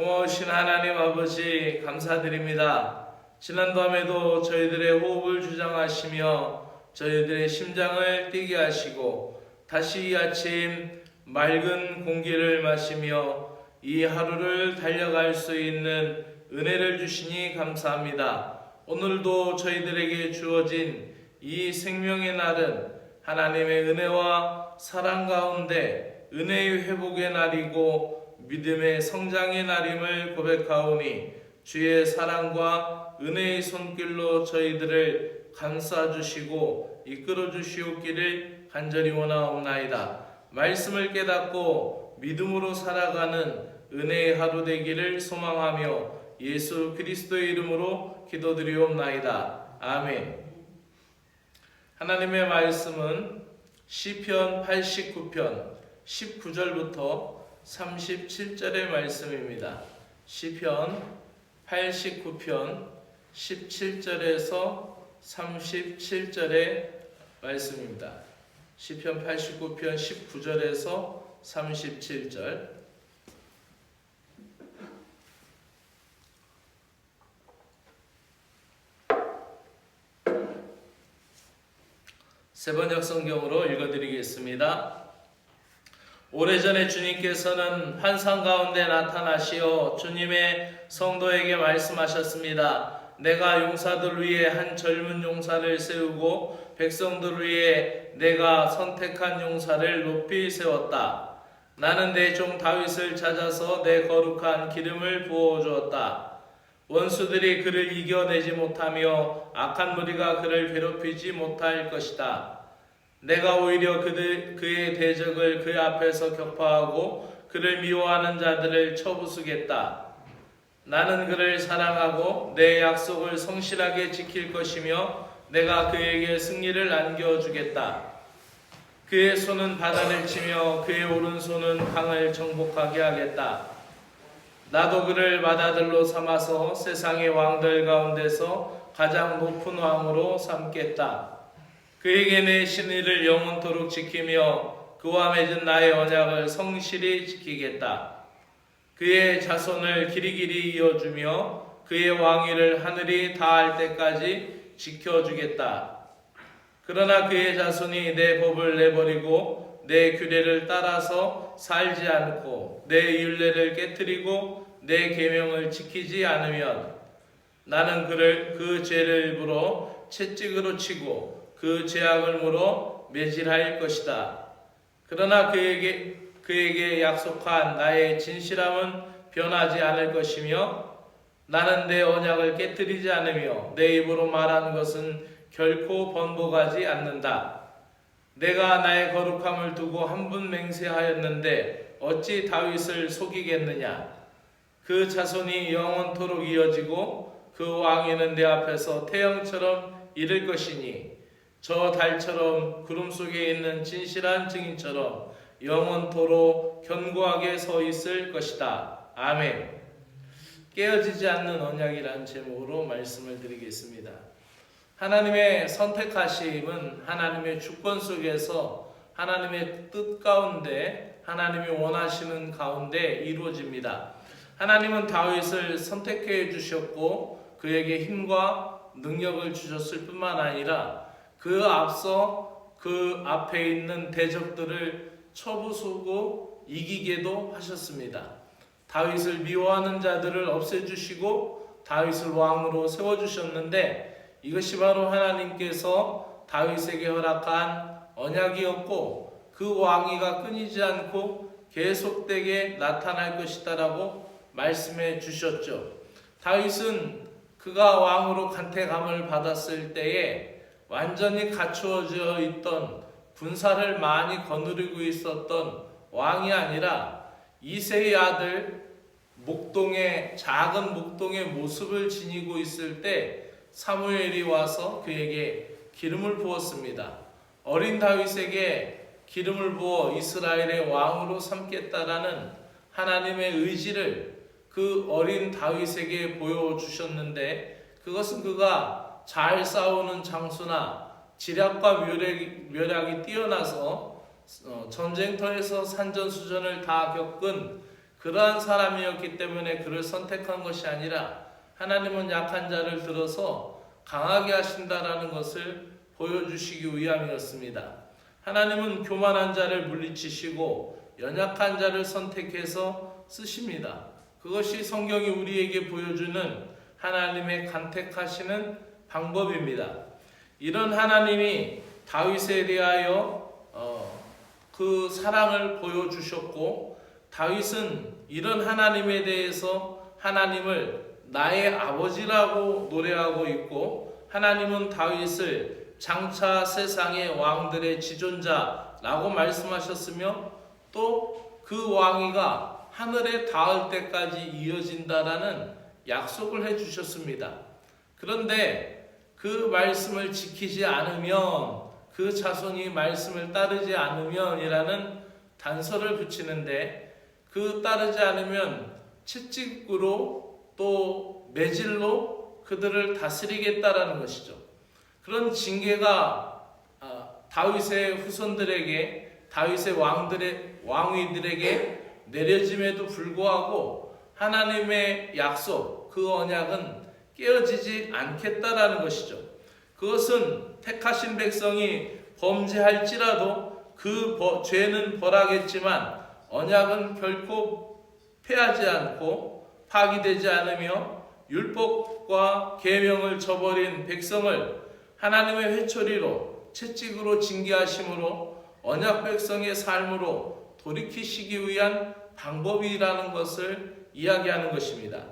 고마우신 하나님 아버지 감사드립니다. 지난 밤에도 저희들의 호흡을 주장하시며 저희들의 심장을 뛰게 하시고 다시 이 아침 맑은 공기를 마시며 이 하루를 달려갈 수 있는 은혜를 주시니 감사합니다. 오늘도 저희들에게 주어진 이 생명의 날은 하나님의 은혜와 사랑 가운데 은혜의 회복의 날이고 믿음의 성장의 날임을 고백하오니 주의 사랑과 은혜의 손길로 저희들을 감싸주시고 이끌어주시옵기를 간절히 원하옵나이다. 말씀을 깨닫고 믿음으로 살아가는 은혜의 하루 되기를 소망하며 예수 그리스도의 이름으로 기도드리옵나이다. 아멘. 하나님의 말씀은 시편 89편 19절부터 37절의 말씀입니다. 시편 89편 17절에서 37절의 말씀입니다. 시편 89편 19절에서 37절. 세번역 성경으로 읽어드리겠습니다. 오래전에 주님께서는 환상 가운데 나타나시어 주님의 성도에게 말씀하셨습니다. 내가 용사들 위에 한 젊은 용사를 세우고 백성들 위에 내가 선택한 용사를 높이 세웠다. 나는 내 종 다윗을 찾아서 내 거룩한 기름을 부어주었다. 원수들이 그를 이겨내지 못하며 악한 무리가 그를 괴롭히지 못할 것이다. 내가 오히려 그의 대적을 그 앞에서 격파하고 그를 미워하는 자들을 쳐부수겠다. 나는 그를 사랑하고 내 약속을 성실하게 지킬 것이며 내가 그에게 승리를 안겨주겠다. 그의 손은 바다를 치며 그의 오른손은 강을 정복하게 하겠다. 나도 그를 맏아들로 삼아서 세상의 왕들 가운데서 가장 높은 왕으로 삼겠다. 그에게 내 신의를 영원토록 지키며 그와 맺은 나의 언약을 성실히 지키겠다. 그의 자손을 길이길이 이어주며 그의 왕위를 하늘이 닿을 때까지 지켜주겠다. 그러나 그의 자손이 내 법을 내버리고 내 규례를 따라서 살지 않고 내 율례를 깨뜨리고 내 계명을 지키지 않으면 나는 그를 그 죄를 물어 채찍으로 치고 그 죄악을 물어 매질할 것이다. 그러나 그에게 약속한 나의 진실함은 변하지 않을 것이며 나는 내 언약을 깨뜨리지 않으며 내 입으로 말하는 것은 결코 번복하지 않는다. 내가 나의 거룩함을 두고 한 번 맹세하였는데 어찌 다윗을 속이겠느냐. 그 자손이 영원토록 이어지고 그 왕위는 내 앞에서 태영처럼 이를 것이니 저 달처럼 구름 속에 있는 진실한 증인처럼 영원토록 견고하게 서 있을 것이다. 아멘. 깨어지지 않는 언약이라는 제목으로 말씀을 드리겠습니다. 하나님의 선택하심은 하나님의 주권 속에서 하나님의 뜻 가운데 하나님이 원하시는 가운데 이루어집니다. 하나님은 다윗을 선택해 주셨고 그에게 힘과 능력을 주셨을 뿐만 아니라 그 앞서 그 앞에 있는 대적들을 쳐부수고 이기게도 하셨습니다. 다윗을 미워하는 자들을 없애주시고 다윗을 왕으로 세워주셨는데 이것이 바로 하나님께서 다윗에게 허락한 언약이었고 그 왕위가 끊이지 않고 계속되게 나타날 것이다라고 말씀해 주셨죠. 다윗은 그가 왕으로 간택함을 받았을 때에 완전히 갖추어져 있던 군사를 많이 거느리고 있었던 왕이 아니라 이새의 아들 작은 목동의 모습을 지니고 있을 때 사무엘이 와서 그에게 기름을 부었습니다. 어린 다윗에게 기름을 부어 이스라엘의 왕으로 삼겠다라는 하나님의 의지를 그 어린 다윗에게 보여주셨는데 그것은 그가 잘 싸우는 장수나 지략과 묘략이 뛰어나서 전쟁터에서 산전수전을 다 겪은 그러한 사람이었기 때문에 그를 선택한 것이 아니라 하나님은 약한 자를 들어서 강하게 하신다라는 것을 보여주시기 위함이었습니다. 하나님은 교만한 자를 물리치시고 연약한 자를 선택해서 쓰십니다. 그것이 성경이 우리에게 보여주는 하나님의 간택하시는 방법입니다. 이런 하나님이 다윗에 대하여 그 사랑을 보여주셨고, 다윗은 이런 하나님에 대해서 하나님을 나의 아버지라고 노래하고 있고, 하나님은 다윗을 장차 세상의 왕들의 지존자라고 말씀하셨으며, 또 그 왕위가 하늘에 닿을 때까지 이어진다라는 약속을 해주셨습니다. 그런데 그 말씀을 지키지 않으면, 그 자손이 말씀을 따르지 않으면이라는 단서를 붙이는데, 그 따르지 않으면 채찍으로 또 매질로 그들을 다스리겠다라는 것이죠. 그런 징계가 다윗의 후손들에게, 다윗의 왕위들에게 내려짐에도 불구하고 하나님의 약속, 그 언약은 깨어지지 않겠다라는 것이죠. 그것은 택하신 백성이 범죄할지라도 그 죄는 벌하겠지만 언약은 결코 패하지 않고 파기되지 않으며, 율법과 계명을 저버린 백성을 하나님의 회초리로 채찍으로 징계하심으로 언약 백성의 삶으로 돌이키시기 위한 방법이라는 것을 이야기하는 것입니다.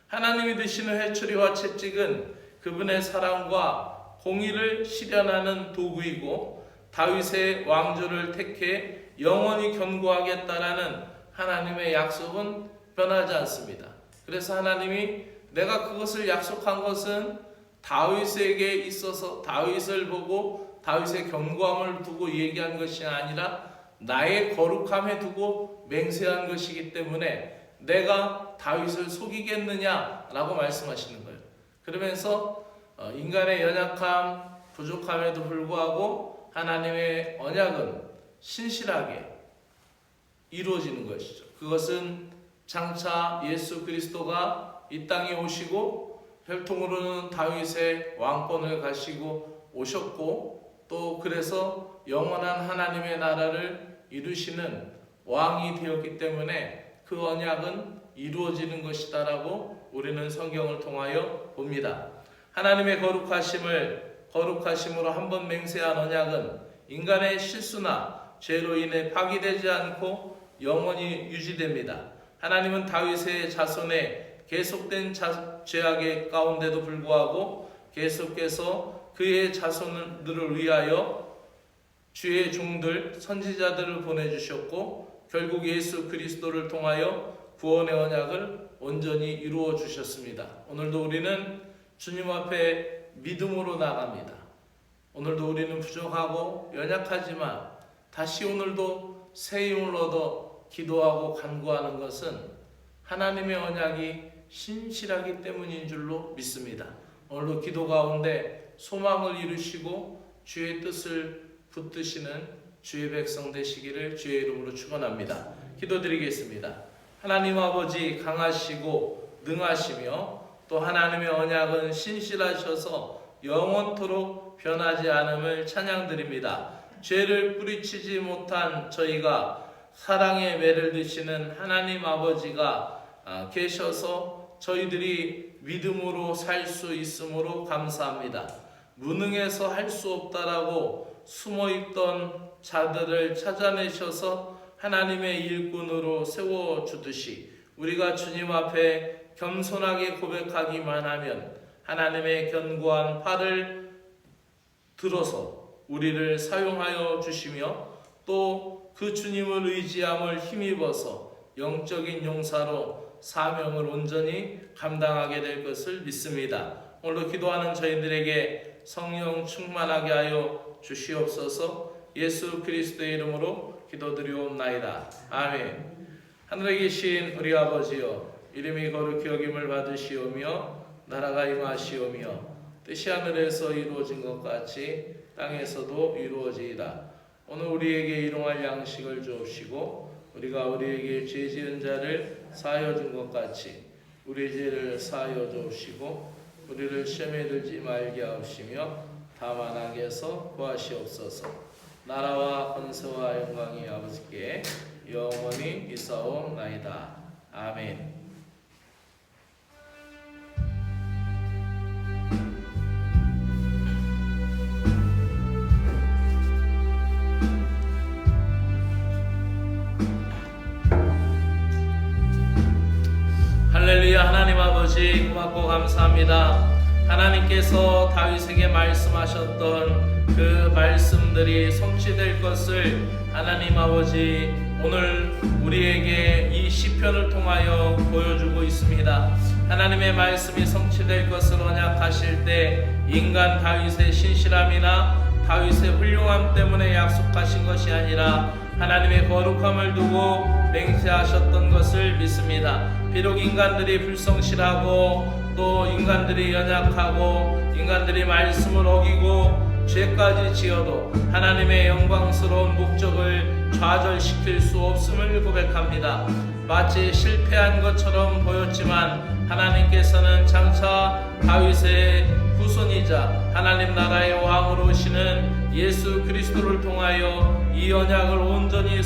하나님이 드시는 회초리와 채찍은 그분의 사랑과 공의를 실현하는 도구이고, 다윗의 왕조를 택해 영원히 견고하겠다라는 하나님의 약속은 변하지 않습니다. 그래서 하나님이 내가 그것을 약속한 것은 다윗에게 있어서 다윗을 보고 다윗의 견고함을 두고 얘기한 것이 아니라 나의 거룩함에 두고 맹세한 것이기 때문에 내가 다윗을 속이겠느냐라고 말씀하시는 거예요. 그러면서 인간의 연약함, 부족함에도 불구하고 하나님의 언약은 신실하게 이루어지는 것이죠. 그것은 장차 예수 그리스도가 이 땅에 오시고 혈통으로는 다윗의 왕권을 가시고 오셨고, 또 그래서 영원한 하나님의 나라를 이루시는 왕이 되었기 때문에 그 언약은 이루어지는 것이다라고 우리는 성경을 통하여 봅니다. 하나님의 거룩하심으로 한번 맹세한 언약은 인간의 실수나 죄로 인해 파기되지 않고 영원히 유지됩니다. 하나님은 다윗의 자손의 계속된 죄악의 가운데도 불구하고 계속해서 그의 자손들을 위하여 주의 종들, 선지자들을 보내주셨고, 결국 예수 그리스도를 통하여 구원의 언약을 온전히 이루어 주셨습니다. 오늘도 우리는 주님 앞에 믿음으로 나갑니다. 오늘도 우리는 부족하고 연약하지만 다시 오늘도 새 힘을 얻어 기도하고 간구하는 것은 하나님의 언약이 신실하기 때문인 줄로 믿습니다. 오늘도 기도 가운데 소망을 이루시고 주의 뜻을 붙드시는 주의 백성 되시기를 주의 이름으로 축원합니다. 기도드리겠습니다. 하나님 아버지, 강하시고 능하시며 또 하나님의 언약은 신실하셔서 영원토록 변하지 않음을 찬양드립니다. 죄를 뿌리치지 못한 저희가 사랑의 매를 드시는 하나님 아버지가 계셔서 저희들이 믿음으로 살 수 있으므로 감사합니다. 무능해서 할 수 없다라고 숨어있던 자들을 찾아내셔서 하나님의 일꾼으로 세워주듯이 우리가 주님 앞에 겸손하게 고백하기만 하면 하나님의 견고한 팔을 들어서 우리를 사용하여 주시며, 또 그 주님을 의지함을 힘입어서 영적인 용사로 사명을 온전히 감당하게 될 것을 믿습니다. 오늘도 기도하는 저희들에게 성령 충만하게 하여 주시옵소서. 예수 그리스도의 이름으로 기도드리옵나이다. 아멘. 하늘에 계신 우리 아버지여, 이름이 거룩히 여김을 받으시오며 나라가 임하시오며 뜻이 하늘에서 이루어진 것 같이 땅에서도 이루어지이다. 오늘 우리에게 일용할 양식을 주옵시고 우리가 우리에게 죄 지은 자를 사하여 준 것 같이 우리 죄를 사하여 주옵시고 우리를 시험에 들지 말게 하옵시며 다만 악에서 구하시옵소서. 나라와 권세와 영광이 아버지께 영원히 있사옵나이다. 아멘. 할렐루야. 하나님 아버지 고맙고 감사합니다. 하나님께서 다윗에게 말씀하셨던 그 말씀들이 성취될 것을 하나님 아버지 오늘 우리에게 이 시편을 통하여 보여주고 있습니다. 하나님의 말씀이 성취될 것을 언약하실 때 인간 다윗의 신실함이나 다윗의 훌륭함 때문에 약속하신 것이 아니라 하나님의 거룩함을 두고 맹세하셨던 것을 믿습니다. 비록 인간들이 불성실하고 또 인간들이 연약하고 인간들이 말씀을 어기고 죄까지 지어도 하나님의 영광스러운 목적을 좌절시킬 수 없음을 고백합니다. 마치 실패한 것처럼 보였지만 하나님께서는 장차 다윗의 후손이자 하나님 나라의 왕으로 오시는 예수 그리스도를 통하여 이 언약을 온전히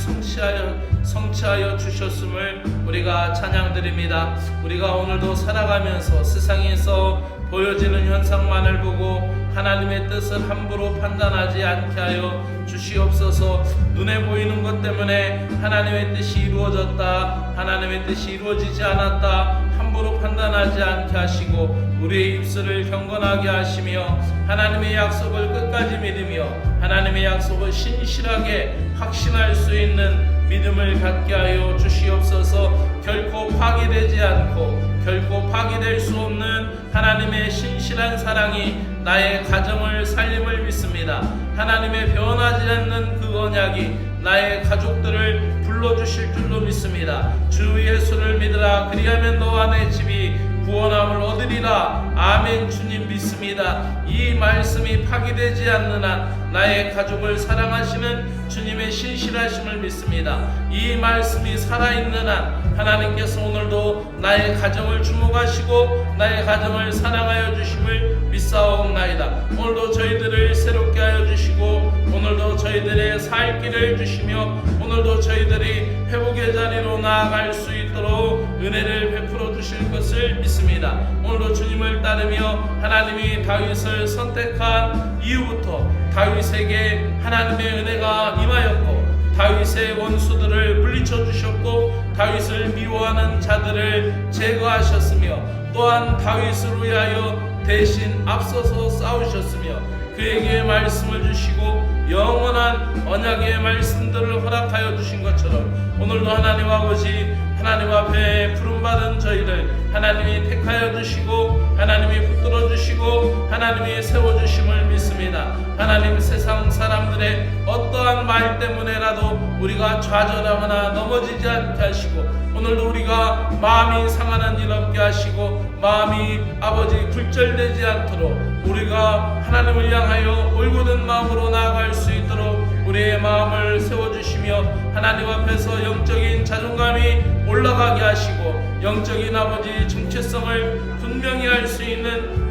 성취하여 주셨음을 우리가 찬양드립니다. 우리가 오늘도 살아가면서 세상에서 보여지는 현상만을 보고 하나님의 뜻을 함부로 판단하지 않게 하여 주시옵소서. 눈에 보이는 것 때문에 하나님의 뜻이 이루어졌다, 하나님의 뜻이 이루어지지 않았다 함부로 판단하지 않게 하시고 우리의 입술을 경건하게 하시며 하나님의 약속을 끝까지 믿으며 하나님의 약속을 신실하게 확신할 수 있는 믿음을 갖게 하여 주시옵소서. 결코 파기되지 않고 결코 파기될 수 없는 하나님의 신실한 사랑이 나의 가정을 살림을 믿습니다. 하나님의 변하지 않는 그 언약이 나의 가족들을 불러주실 줄로 믿습니다. 주 예수를 믿으라. 그리하면 너와 내 집이 구원함을 얻으리라. 아멘. 주님 믿습니다. 이 말씀이 파기되지 않는 한 나의 가족을 사랑하시는 주님의 신실하심을 믿습니다. 이 말씀이 살아있는 한 하나님께서 오늘도 나의 가정을 주목하시고 나의 가정을 사랑하여 주심을 믿사옵나이다. 오늘도 저희들을 새롭게 하여 주시고 오늘도 저희들의 살 길을 주시며 오늘도 저희들이 회복의 자리로 나아갈 수 있도록 은혜를 베풀어 주실 것을 믿습니다. 오늘도 주님을 따르며 하나님이 다윗을 선택한 이후부터 다윗에게 하나님의 은혜가 임하였고 다윗의 원수들을 물리쳐 주셨고 다윗을 미워하는 자들을 제거하셨으며 또한 다윗을 위하여 대신 앞서서 싸우셨으며 그에게 말씀을 주시고 영원한 언약의 말씀들을 허락하여 주신 것처럼 오늘도 하나님 아버지 하나님 앞에 부름받은 저희를 하나님이 택하여 주시고 하나님이 붙들어 주시고 하나님이 세워주심을 믿습니다. 하나님 세상 사람들의 어떠한 말 때문에라도 우리가 좌절하거나 넘어지지 않게 하시고 오늘도 우리가 마음이 상하는 일 없게 하시고 마음이 아버지 굴절되지 않도록 우리가 하나님을 향하여 올곧은 마음으로 나아갈 수 있도록 우리의 마음을 세워주시며 하나님 앞에서 영적인 자존감이 올라가게 하시고 영적인 아버지 정체성을 분명히 할 수 있는